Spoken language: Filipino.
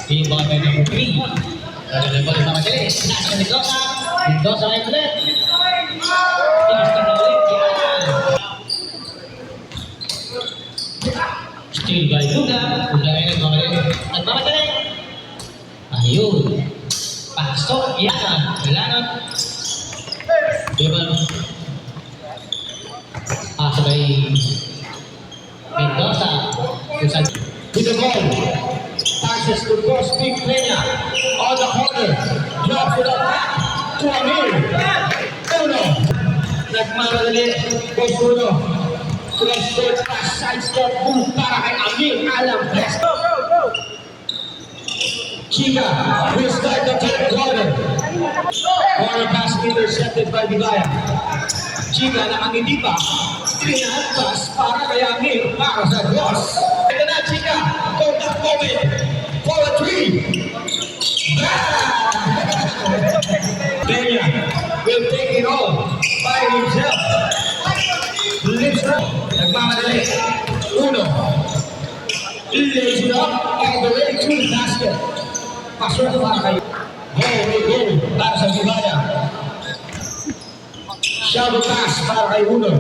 Team bottom number 3. Talagang balik na madali. Nasa Mendoza. Mendoza ngayon ulit. Inista na ulit. Still by Luga. Luga ngayon nagmamadali. Ayun. Pasok. Yan. Wala na. Diba? Sabay Mendoza. With the ball. Passes to Coach Big Peña on the corner. Drops it up back to Amir. Uno. Nagmamadali. Coach Uno. Cross-court pass. Side-step move para kay Amir. Alam. Press. Chica will start the third quarter. Corner pass intercepted by Bigaya. Chica nakangiti pa. Trinaan pass para kay Amir para sa cross. Ito na Chica. Contact moment. For a three. Peña will take it all by himself. Lips up. Nagmamadali. Uno. Lays it up all the way to the basket. Pasok para kay go para sa Bigaya. Shadow pass para kay Uno.